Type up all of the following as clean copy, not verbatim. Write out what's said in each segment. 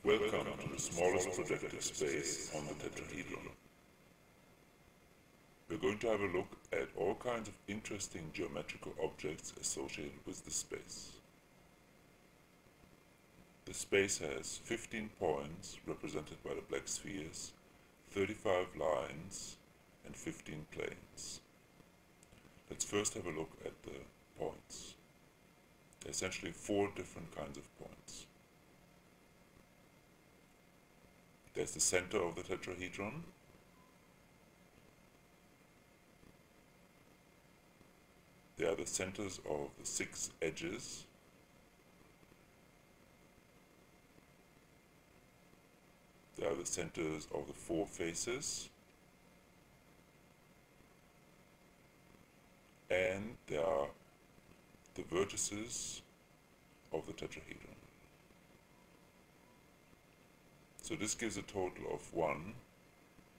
Welcome to the smallest projective space on the tetrahedron. We're going to have a look at all kinds of interesting geometrical objects associated with the space. The space has 15 points represented by the black spheres, 35 lines, and 15 planes. Let's first have a look at the points. There are essentially 4 different kinds of points. There's the center of the tetrahedron. There are the centers of the 6 edges. There are the centers of the 4 faces. And there are the vertices of the tetrahedron. So this gives a total of 1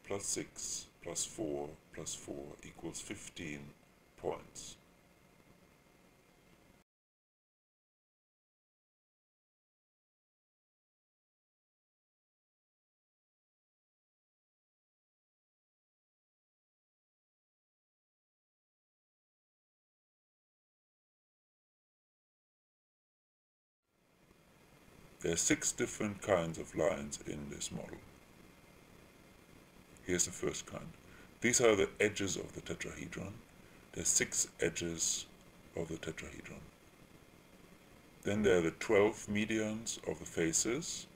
plus 6 plus 4 plus 4 equals 15 points. There are 6 different kinds of lines in this model. Here's the first kind. These are the edges of the tetrahedron. There are 6 edges of the tetrahedron. Then there are the 12 medians of the faces.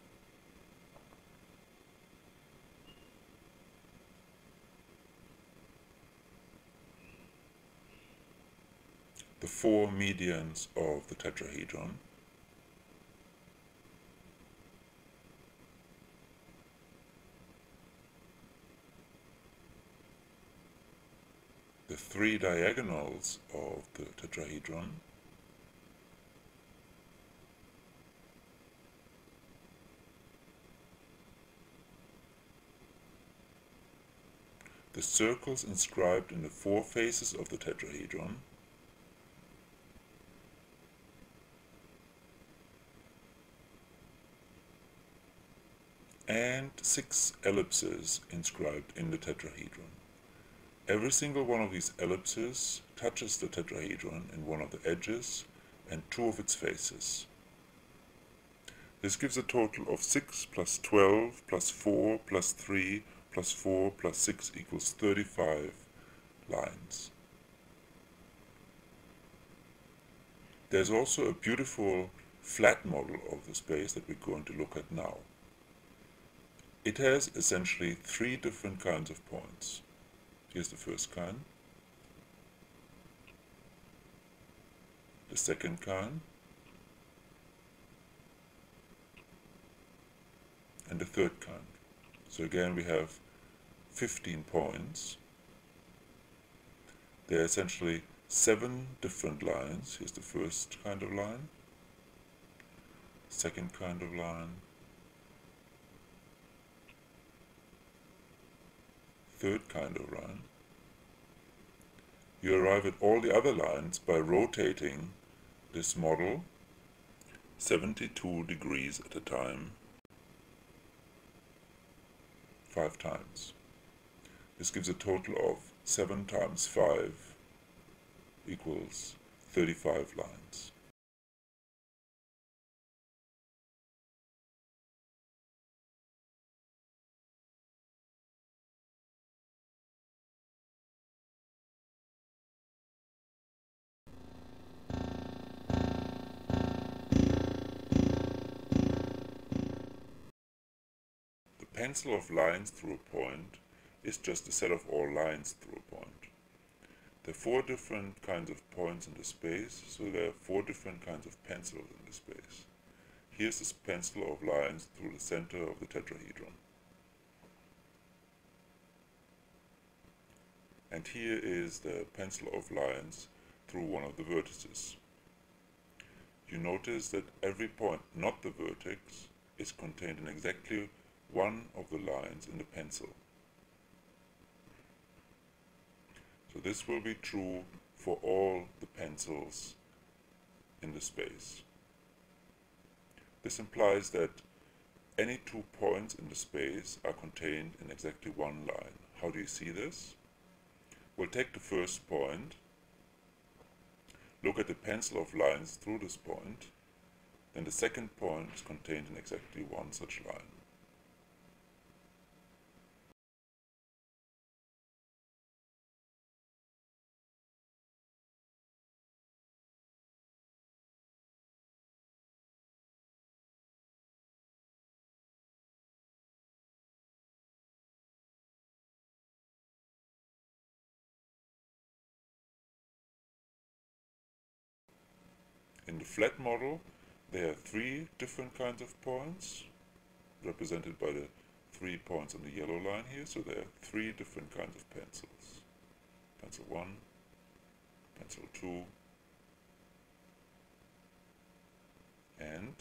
The 4 medians of the tetrahedron. The 3 diagonals of the tetrahedron, the circles inscribed in the 4 faces of the tetrahedron, and 6 ellipses inscribed in the tetrahedron. Every single one of these ellipses touches the tetrahedron in one of the edges and 2 of its faces. This gives a total of 6 plus 12 plus 4 plus 3 plus 4 plus 6 equals 35 lines. There's also a beautiful flat model of the space that we're going to look at now. It has essentially 3 different kinds of points. Here's the first kind, the second kind, and the third kind. So again we have 15 points. There are essentially 7 different lines. Here's the first kind of line, second kind of line, third kind of line. You arrive at all the other lines by rotating this model 72 degrees at a time 5 times. This gives a total of 7 times 5 equals 35 lines. pencil of lines through a point is just a set of all lines through a point. There are 4 different kinds of points in the space, so there are 4 different kinds of pencils in the space. Here's this pencil of lines through the center of the tetrahedron. And here is the pencil of lines through one of the vertices. You notice that every point, not the vertex, is contained in exactly one of the lines in the pencil. So this will be true for all the pencils in the space. This implies that any 2 points in the space are contained in exactly one line. How do you see this? We'll take the first point, look at the pencil of lines through this point, then the second point is contained in exactly one such line. In the flat model, there are 3 different kinds of points, represented by the 3 points on the yellow line here, so there are 3 different kinds of pencils. Pencil 1, pencil 2, and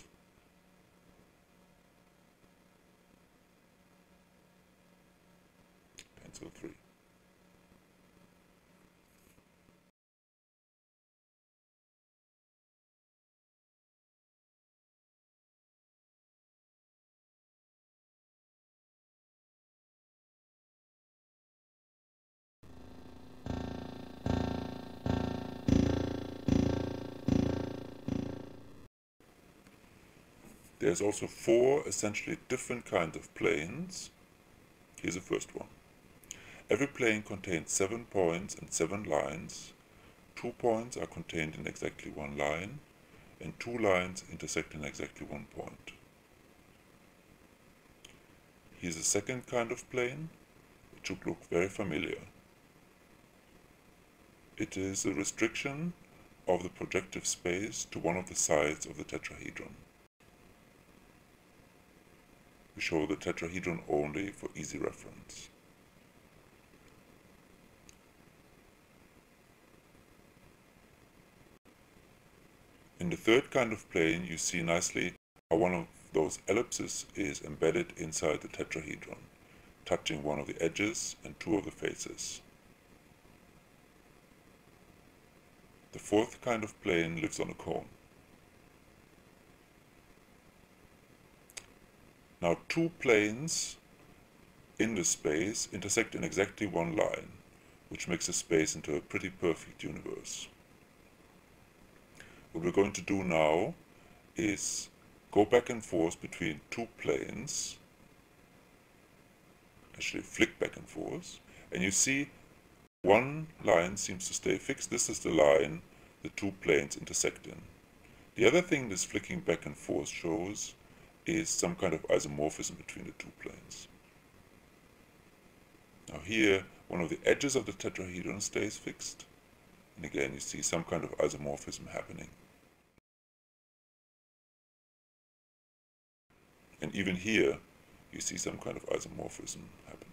pencil 3. There's also 4 essentially different kinds of planes. Here's the first one. Every plane contains 7 points and 7 lines. 2 points are contained in exactly one line, and 2 lines intersect in exactly one point. Here's a second kind of plane. It should look very familiar. It is a restriction of the projective space to one of the sides of the tetrahedron. We show the tetrahedron only for easy reference. In the third kind of plane, you see nicely how one of those ellipses is embedded inside the tetrahedron, touching one of the edges and 2 of the faces. The fourth kind of plane lives on a cone. Now 2 planes in the space intersect in exactly one line, which makes the space into a pretty perfect universe. What we're going to do now is go back and forth between 2 planes, actually flick back and forth, and you see one line seems to stay fixed. This is the line the 2 planes intersect in. The other thing this flicking back and forth shows is some kind of isomorphism between the 2 planes. Now here, one of the edges of the tetrahedron stays fixed, and again you see some kind of isomorphism happening. And even here, you see some kind of isomorphism happening.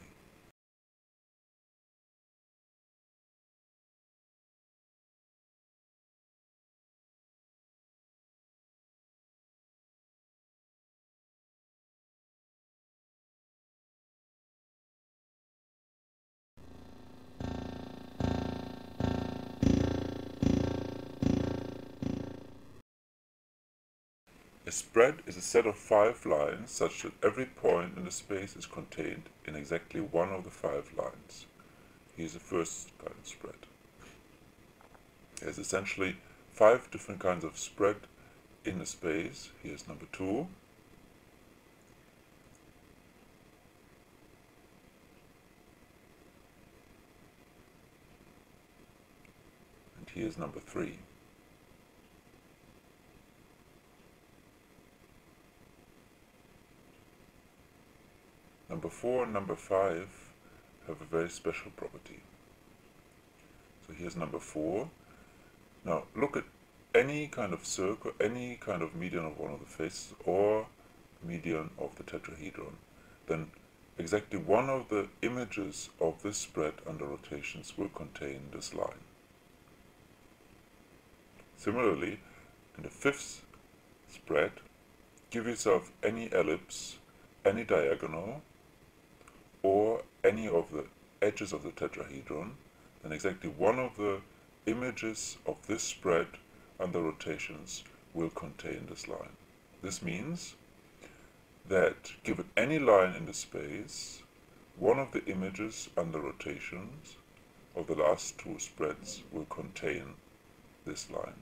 A spread is a set of 5 lines such that every point in the space is contained in exactly one of the 5 lines. Here's the first kind of spread. There's essentially 5 different kinds of spread in the space. Here's number 2. And here's number 3. Number 4 and number 5 have a very special property. So here's number 4. Now look at any kind of circle, any kind of median of one of the faces, or median of the tetrahedron. Then exactly one of the images of this spread under rotations will contain this line. Similarly, in the 5th spread, give yourself any ellipse, any diagonal, or any of the edges of the tetrahedron, then exactly one of the images of this spread under rotations will contain this line. This means that given any line in the space, one of the images under rotations of the last two spreads will contain this line.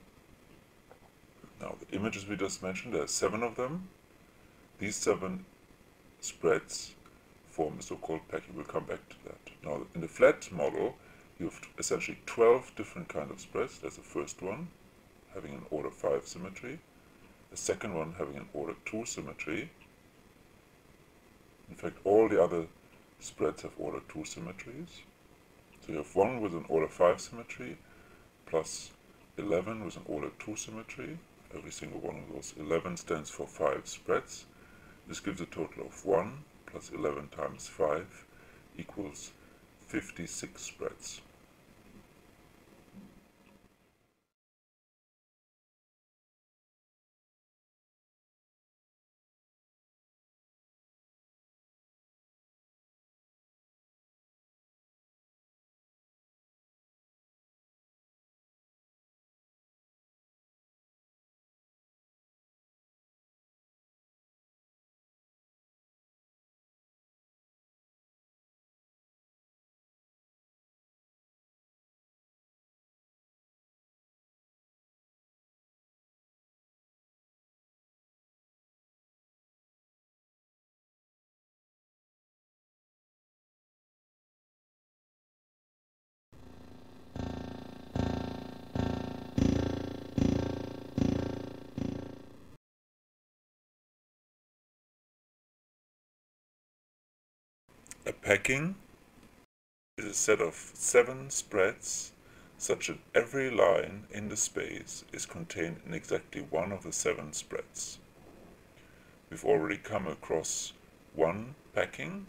Now the images we just mentioned, there are 7 of them. These 7 spreads form a so-called packing. We'll come back to that. Now in the flat model, you have essentially 12 different kind of spreads. There's the first one having an order 5 symmetry, the second one having an order 2 symmetry. In fact, all the other spreads have order 2 symmetries. So you have one with an order 5 symmetry, plus 11 with an order 2 symmetry. Every single one of those 11 stands for 5 spreads. This gives a total of 1 plus 11 times 5 equals 56 spreads. A packing is a set of 7 spreads such that every line in the space is contained in exactly one of the 7 spreads. We've already come across one packing.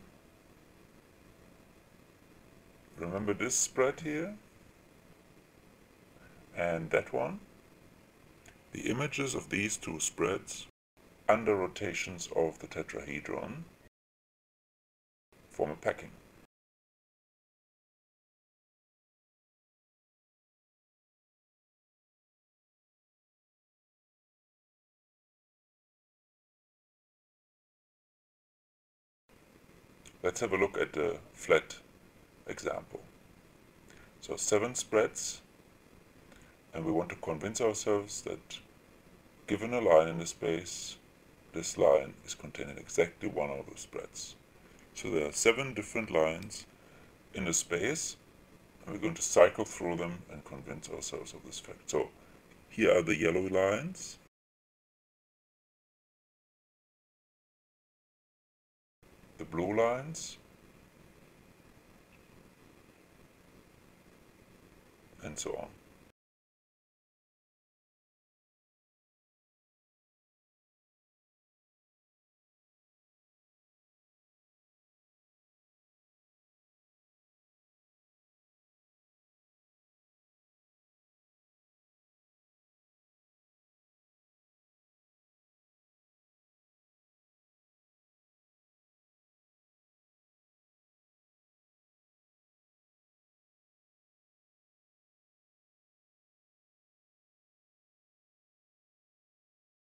Remember this spread here? And that one? The images of these 2 spreads under rotations of the tetrahedron form a packing. Let's have a look at the flat example. So 7 spreads, and we want to convince ourselves that given a line in the space, this line is contained in exactly one of the spreads. So there are 7 different lines in the space, and we're going to cycle through them and convince ourselves of this fact. So here are the yellow lines. The blue lines, and so on.